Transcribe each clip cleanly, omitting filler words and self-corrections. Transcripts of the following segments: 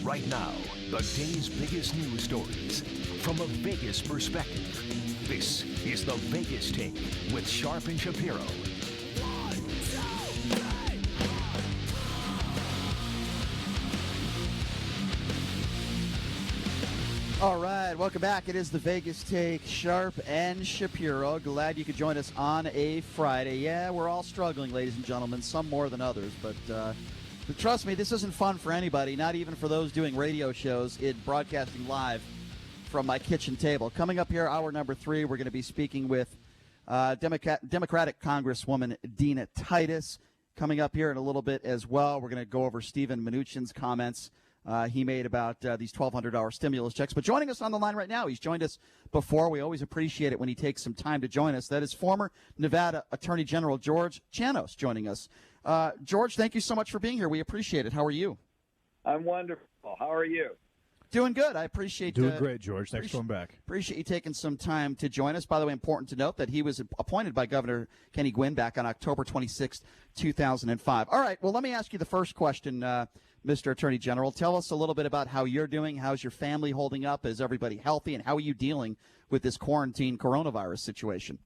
Right now, the day's biggest news stories from a Vegas perspective. This is the Vegas Take with Sharp and Shapiro. All right, welcome back. It is the Vegas Take, Sharp and Shapiro. Glad you could join us on a Friday. Yeah, we're all struggling, ladies and gentlemen, some more than others, but trust me, this isn't fun for anybody, not even for those doing radio shows in broadcasting live from my kitchen table. Coming up here, hour number 3, we're going to be speaking with Democratic Congresswoman Dina Titus. Coming up here in a little bit as well, we're going to go over Stephen Mnuchin's comments he made about these $1,200 stimulus checks. But joining us on the line right now, he's joined us before. We always appreciate it when he takes some time to join us. That is former Nevada Attorney General George Chanos joining us. George, thank you so much for being here. We appreciate it. How are you? I'm wonderful. How are you? Doing good. I appreciate Doing great, George. Thanks for coming back. Appreciate you taking some time to join us. By the way, important to note that he was appointed by Governor Kenny Gwinn back on October 26, 2005. All right. Well, let me ask you the first question, Mr. Attorney General. Tell us a little bit about how you're doing. How's your family holding up? Is everybody healthy? And how are you dealing with this quarantine coronavirus situation?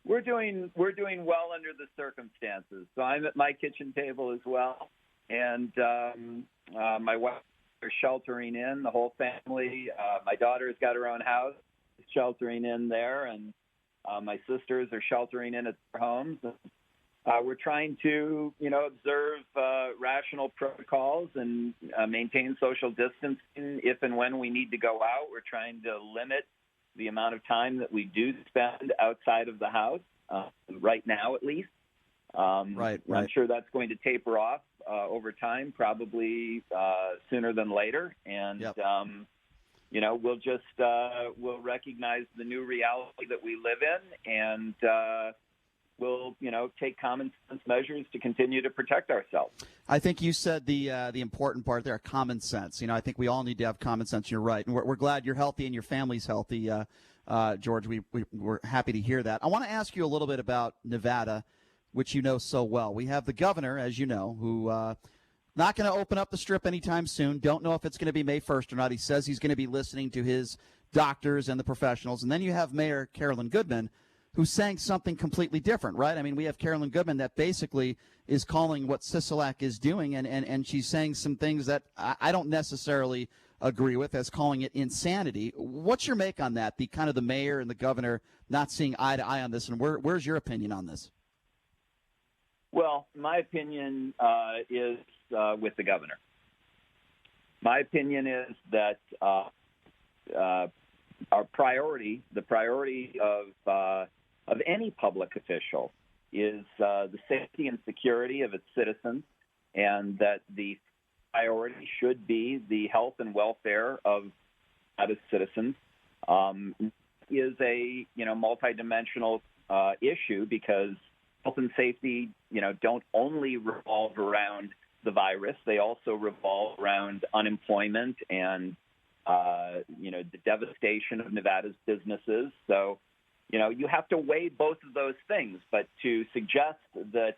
We're doing well under the circumstances. So I'm at my kitchen table as well, and my wife is sheltering in. The whole family. My daughter's got her own house, sheltering in there, and my sisters are sheltering in at their homes. We're trying to, observe rational protocols and maintain social distancing if and when we need to go out. We're trying to limit the amount of time that we do spend outside of the house, right now at least. Right. I'm sure that's going to taper off over time, probably sooner than later. And, Yep. We'll just we'll recognize the new reality that we live in, and we'll, take common sense measures to continue to protect ourselves. I think you said the important part there, common sense. I think we all need to have common sense. You're right. And we're glad you're healthy and your family's healthy, George. We're happy to hear that. I want to ask you a little bit about Nevada, which you know so well. We have the governor, as you know, who not going to open up the Strip anytime soon. Don't know if it's going to be May 1st or not. He says he's going to be listening to his doctors and the professionals. And then you have Mayor Carolyn Goodman, who's saying something completely different, right? I mean, we have Carolyn Goodman that basically is calling what Sisolak is doing, and she's saying some things that I don't necessarily agree with, as calling it insanity. What's your make on that, the mayor and the governor not seeing eye to eye on this, and where's your opinion on this? Well, my opinion is with the governor. My opinion is that our priority, the priority of any public official, is the safety and security of its citizens, and that the priority should be the health and welfare of its citizens. Is a multidimensional issue, because health and safety don't only revolve around the virus; they also revolve around unemployment and the devastation of Nevada's businesses. So, you have to weigh both of those things. But to suggest that,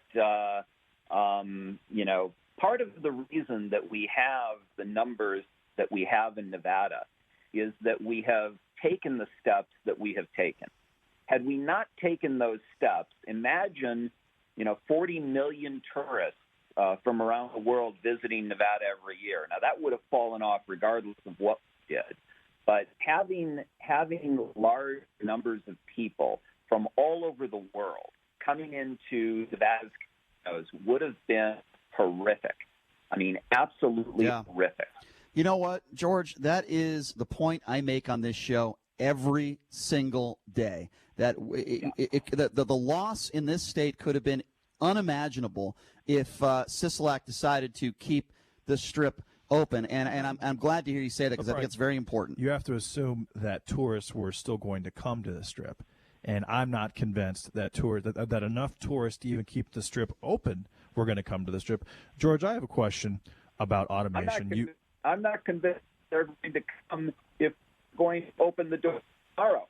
part of the reason that we have the numbers that we have in Nevada is that we have taken the steps that we have taken. Had we not taken those steps, imagine, 40 million tourists from around the world visiting Nevada every year. Now, that would have fallen off regardless of what we did. But having large numbers of people from all over the world coming into Nevada's casinos would have been horrific. I mean, absolutely horrific. You know what, George? That is the point I make on this show every single day. That the loss in this state could have been unimaginable if Sisolak decided to keep the Strip open, and I'm glad to hear you say that, because I think it's very important. You have to assume that tourists were still going to come to the Strip, and I'm not convinced that that enough tourists to even keep the Strip open were going to come to the Strip. George, I have a question about automation. I'm not convinced they're going to come if going to open the door tomorrow.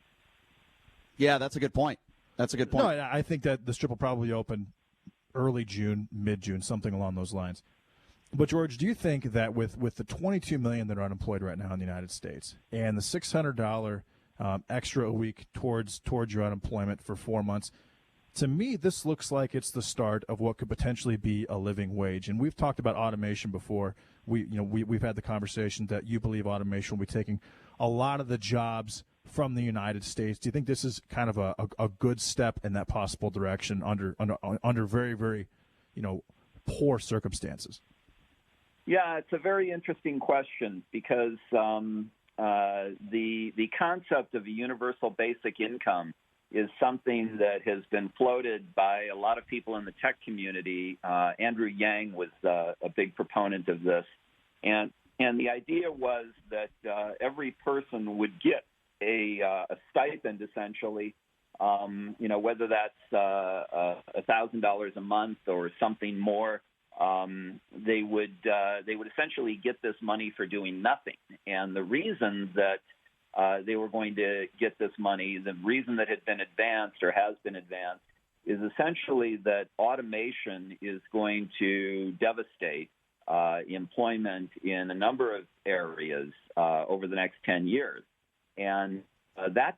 Yeah, that's a good point. No, I think that the Strip will probably open early June, mid-June, something along those lines. But George, do you think that with the 22 million that are unemployed right now in the United States and the $600 extra a week towards your unemployment for 4 months, to me this looks like it's the start of what could potentially be a living wage? And we've talked about automation before. We've had the conversation that you believe automation will be taking a lot of the jobs from the United States. Do you think this is kind of a good step in that possible direction under very, very, poor circumstances? Yeah, it's a very interesting question because the concept of a universal basic income is something that has been floated by a lot of people in the tech community. Andrew Yang was a big proponent of this, and the idea was that every person would get a stipend, essentially. Whether that's $1,000 a month or something more. They would essentially get this money for doing nothing. And the reason that they were going to get this money, the reason that had been advanced or has been advanced, is essentially that automation is going to devastate employment in a number of areas over the next 10 years. And that's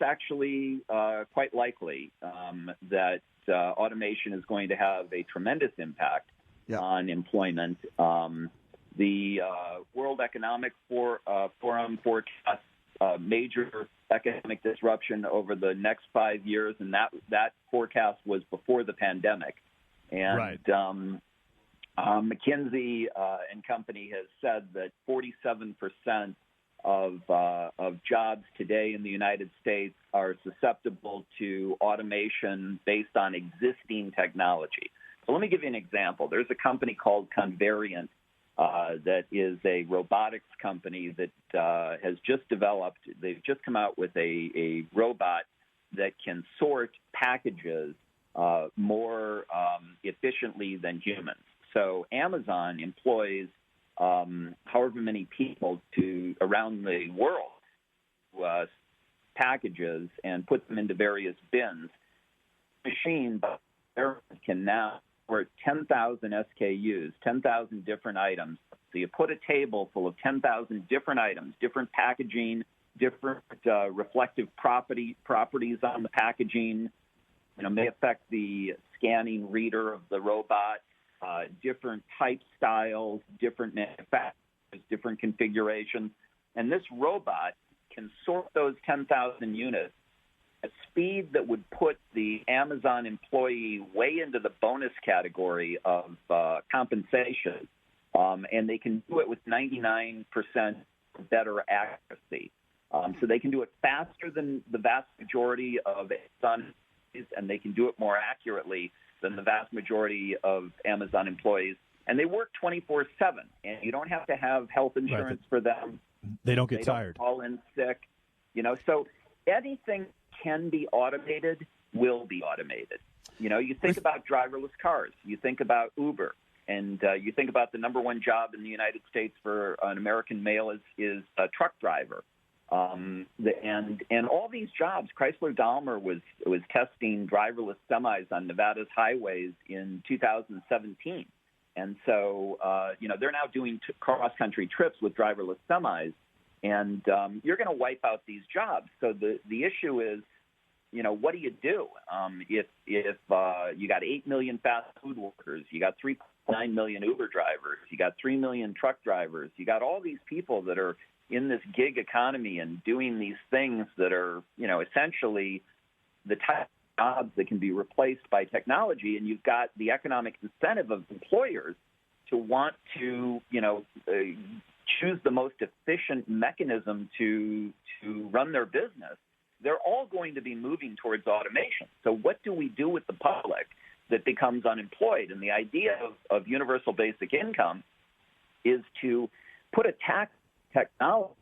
actually quite likely that automation is going to have a tremendous impact on employment. The World Economic Forum forecasts major economic disruption over the next 5 years, and that forecast was before the pandemic. And right. McKinsey and Company has said that 47% of jobs today in the United States are susceptible to automation based on existing technology. So let me give you an example. There's a company called Convariant that is a robotics company that has just developed. They've just come out with a robot that can sort packages more efficiently than humans. So Amazon employs however many people around the world packages and put them into various bins. Machine can now sort 10,000 SKUs, 10,000 different items. So you put a table full of 10,000 different items, different packaging, different reflective properties on the packaging. May affect the scanning reader of the robot. Different type styles, different manufacturers, different configurations. And this robot can sort those 10,000 units at speed that would put the Amazon employee way into the bonus category of compensation. And they can do it with 99% better accuracy. So they can do it faster than the vast majority of Amazon employees, and they can do it more accurately than the vast majority of Amazon employees. And they work 24/7, and you don't have to have health insurance for them. They don't get tired. Don't call in sick. So anything can be automated, will be automated. You think about driverless cars. You think about Uber. And you think about the number one job in the United States for an American male is a truck driver. And all these jobs, Chrysler Dahmer was testing driverless semis on Nevada's highways in 2017. And so, they're now doing cross-country trips with driverless semis. And you're going to wipe out these jobs. So the issue is, what do you do? If you got 8 million fast food workers, you got 3.9 million Uber drivers, you got 3 million truck drivers, you got all these people that are in this gig economy and doing these things that are, essentially the type of jobs that can be replaced by technology. And you've got the economic incentive of employers to want to, choose the most efficient mechanism to run their business. They're all going to be moving towards automation. So what do we do with the public that becomes unemployed? And the idea of universal basic income is to put a tax technology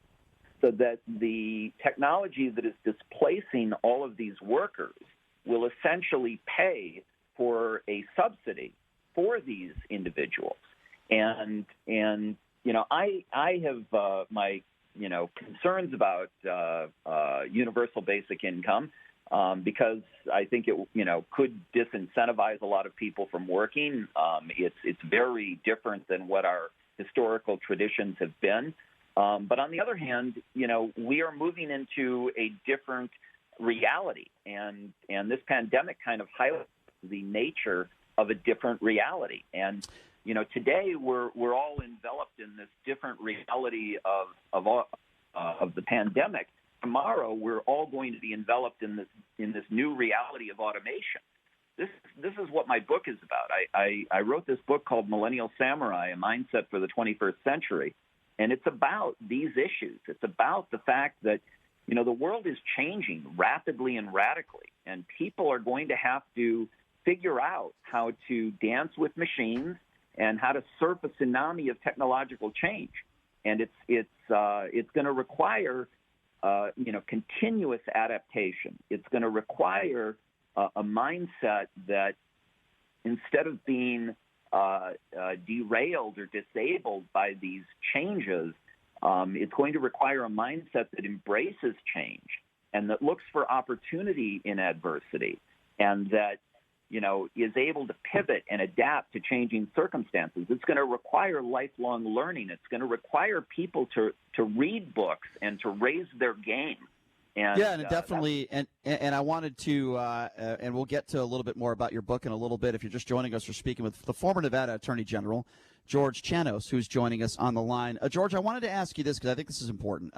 so that the technology that is displacing all of these workers will essentially pay for a subsidy for these individuals. And I have my concerns about universal basic income. because I think it could disincentivize a lot of people from working. It's very different than what our historical traditions have been. But on the other hand, we are moving into a different reality, and this pandemic kind of highlights the nature of a different reality. And today we're all enveloped in this different reality of the pandemic. Tomorrow we're all going to be enveloped in this new reality of automation. This is what my book is about. I wrote this book called Millennial Samurai: A Mindset for the 21st Century, and it's about these issues. It's about the fact that the world is changing rapidly and radically, and people are going to have to figure out how to dance with machines and how to surf a tsunami of technological change. And it's going to require continuous adaptation. It's going to require a mindset that, instead of being derailed or disabled by these changes, it's going to require a mindset that embraces change and that looks for opportunity in adversity, and that is able to pivot and adapt to changing circumstances. It's going to require lifelong learning. It's going to require people to read books and to raise their game. And definitely. And I wanted to, and we'll get to a little bit more about your book in a little bit. If you're just joining us, we're speaking with the former Nevada Attorney General, George Chanos, who's joining us on the line. George, I wanted to ask you this because I think this is important.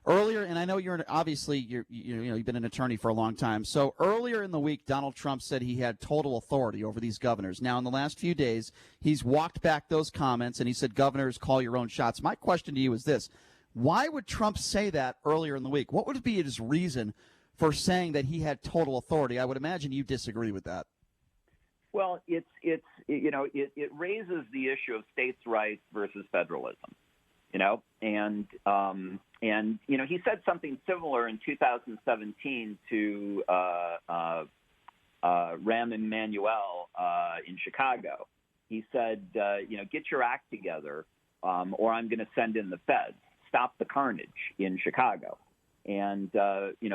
Earlier, and I know you've been an attorney for a long time. So earlier in the week, Donald Trump said he had total authority over these governors. Now, in the last few days, he's walked back those comments, and he said, governors, call your own shots. My question to you is this. Why would Trump say that earlier in the week? What would be his reason for saying that he had total authority? I would imagine you disagree with that. Well, it raises the issue of states' rights versus federalism. And he said something similar in 2017 to Rahm Emanuel in Chicago. He said, get your act together, or I'm going to send in the feds. Stop the carnage in Chicago. And,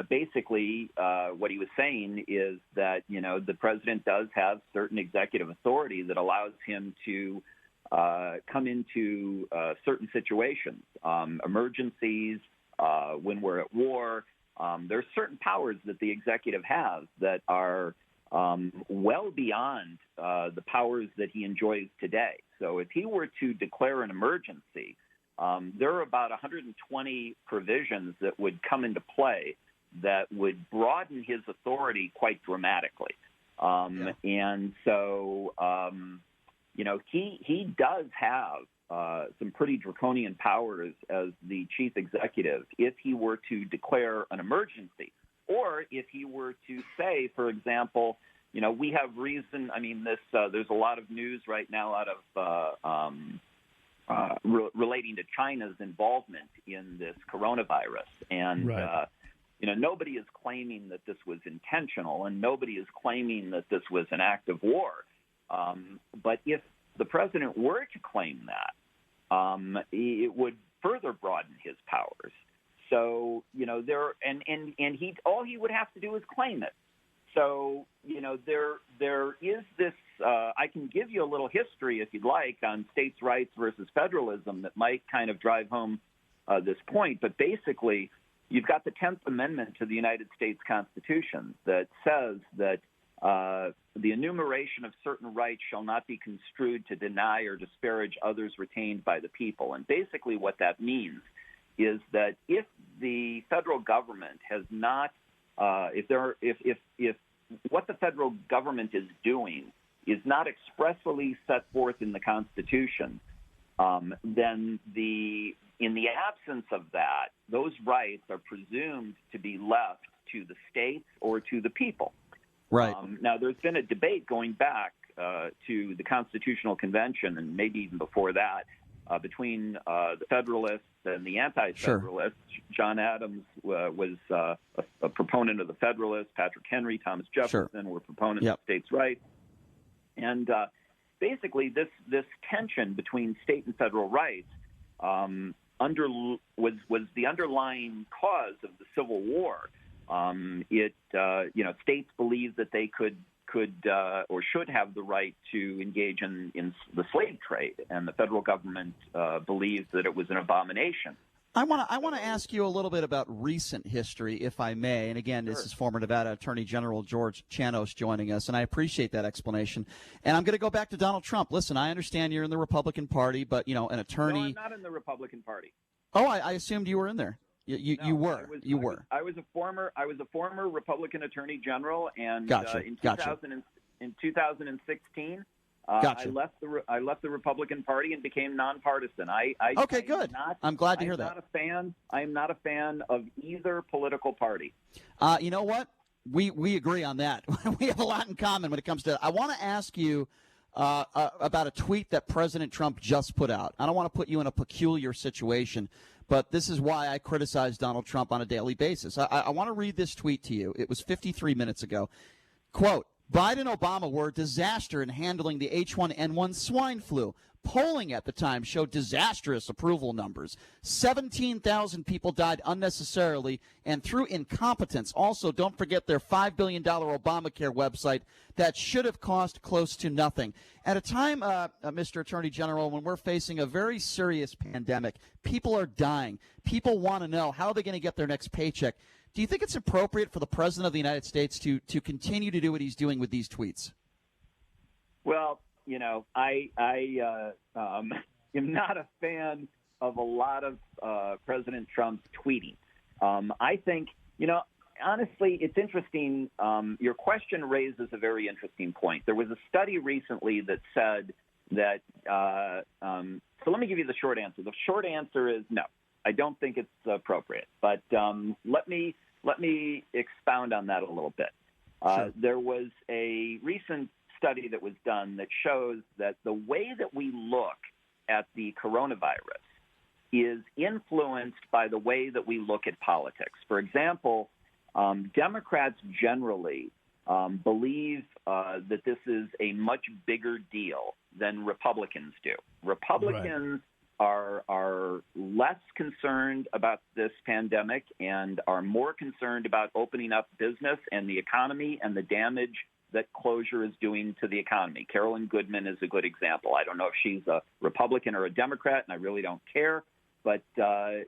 basically what he was saying is that, the president does have certain executive authority that allows him to come into certain situations, emergencies, when we're at war. There's certain powers that the executive has that are well beyond the powers that he enjoys today. So if he were to declare an emergency, there are about 120 provisions that would come into play that would broaden his authority quite dramatically. And so, he does have some pretty draconian powers as the chief executive if he were to declare an emergency, or if he were to say, for example, we have reason. I mean, there's a lot of news right now out of relating to China's involvement in this coronavirus. And, right. Nobody is claiming that this was intentional, and nobody is claiming that this was an act of war. But if the president were to claim that, it would further broaden his powers. So, all he would have to do is claim it. So, there is this, I can give you a little history, if you'd like, on states' rights versus federalism that might kind of drive home this point. But basically, you've got the 10th Amendment to the United States Constitution that says that the enumeration of certain rights shall not be construed to deny or disparage others retained by the people. And basically what that means is that if the federal government has not, if what the federal government is doing is not expressly set forth in the Constitution, then in the absence of that, those rights are presumed to be left to the states or to the people. Right. Now, there's been a debate going back to the Constitutional Convention, and maybe even before that, between the Federalists and the Anti-Federalists. Sure. John Adams was a proponent of the Federalists. Patrick Henry, Thomas Jefferson were proponents of states' rights. And basically, this tension between state and federal rights was the underlying cause of the Civil War. States believe that they could or should have the right to engage in the slave trade, and the federal government believes that it was an abomination. I want to ask you a little bit about recent history, if I may. And again, This is former Nevada Attorney General George Chanos joining us, and I appreciate that explanation. And I'm going to go back to Donald Trump. Listen, I understand you're in the Republican Party, but an attorney. No, I'm not in the Republican Party. Oh, I assumed you were in there. You were. I was a former Republican Attorney General, and in 2016. Gotcha. I left the Republican Party and became nonpartisan. Okay, good. I'm glad to hear that. I am not a fan of either political party. You know what? We agree on that. We have a lot in common when it comes to. I want to ask you about a tweet that President Trump just put out. I don't want to put you in a peculiar situation, but this is why I criticize Donald Trump on a daily basis. I want to read this tweet to you. It was 53 minutes ago. Quote, Biden and Obama were a disaster in handling the H1N1 swine flu. Polling at the time showed disastrous approval numbers. 17,000 people died unnecessarily and through incompetence. Also, don't forget their $5 billion Obamacare website that should have cost close to nothing. At a time, Mr. Attorney General, when we're facing a very serious pandemic, people are dying. People want to know how they're going to get their next paycheck. Do you think it's appropriate for the President of the United States to continue to do what he's doing with these tweets? Well, I am not a fan of a lot of President Trump's tweeting. I think, honestly, it's interesting. Your question raises a very interesting point. There was a study recently that said that so let me give you the short answer. The short answer is no. I don't think it's appropriate. But let me expound on that a little bit. Sure. There was a recent study that was done that shows that the way that we look at the coronavirus is influenced by the way that we look at politics. For example, Democrats generally believe that this is a much bigger deal than Republicans do. Republicans are less concerned about this pandemic and are more concerned about opening up business and the economy and the damage that closure is doing to the economy. Carolyn Goodman is a good example. I don't know if she's a Republican or a Democrat, and I really don't care, but her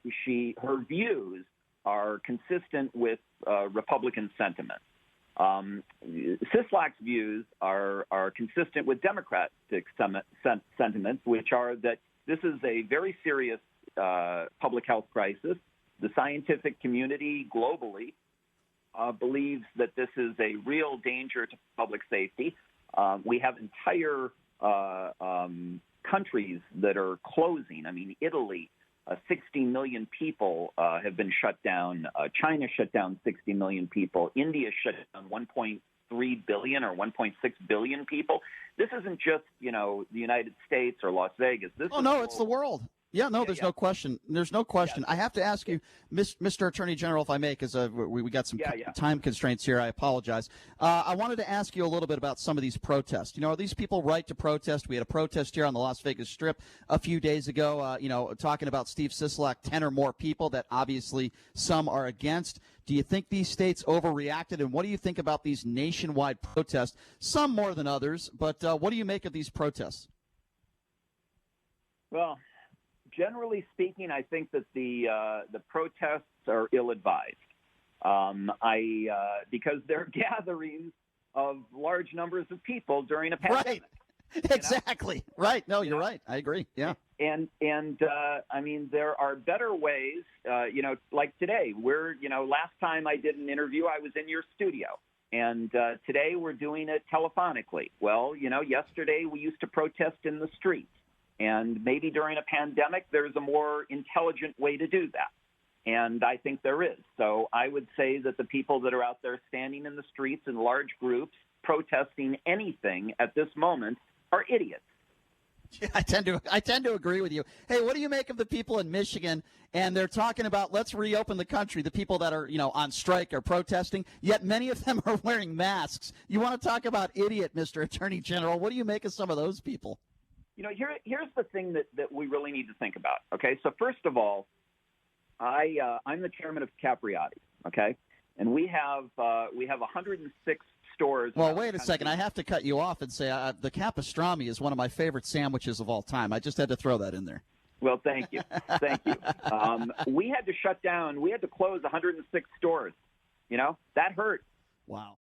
views are consistent with Republican sentiment. Sisolak's views are consistent with Democratic sentiments, which are that this is a very serious public health crisis. The scientific community globally believes that this is a real danger to public safety. We have entire countries that are closing. I mean, Italy, 60 million people have been shut down. China shut down 60 million people. India shut down 1.3 billion or 1.6 billion people. This isn't just, the United States or Las Vegas. It's the world. Yeah, no, there's no question. There's no question. I have to ask you, Mr. Attorney General, if I may, because we got some time constraints here. I apologize. I wanted to ask you a little bit about some of these protests. Are these people right to protest? We had a protest here on the Las Vegas Strip a few days ago, talking about Steve Sisolak, 10 or more people that obviously some are against. Do you think these states overreacted? And what do you think about these nationwide protests? Some more than others, but what do you make of these protests? Well, generally speaking, I think that the protests are ill-advised. Because they're gatherings of large numbers of people during a pandemic. Right. Exactly. Right. No, you're right. I agree. Yeah. And I mean, there are better ways. Like today, last time I did an interview, I was in your studio. And today we're doing it telephonically. Well, yesterday we used to protest in the streets. And maybe during a pandemic, there's a more intelligent way to do that. And I think there is. So I would say that the people that are out there standing in the streets in large groups protesting anything at this moment are idiots. Yeah, I tend to agree with you. Hey, what do you make of the people in Michigan? And they're talking about let's reopen the country. The people that are on strike are protesting, yet many of them are wearing masks. You want to talk about idiot, Mr. Attorney General? What do you make of some of those people? Here's the thing that we really need to think about. Okay, so first of all, I'm the chairman of Capriati. Okay, and we have 106 stores. Well, wait a second. I have to cut you off and say the capastrami is one of my favorite sandwiches of all time. I just had to throw that in there. Well, thank you. Thank you. We had to shut down. We had to close 106 stores. You know, that hurt. Wow.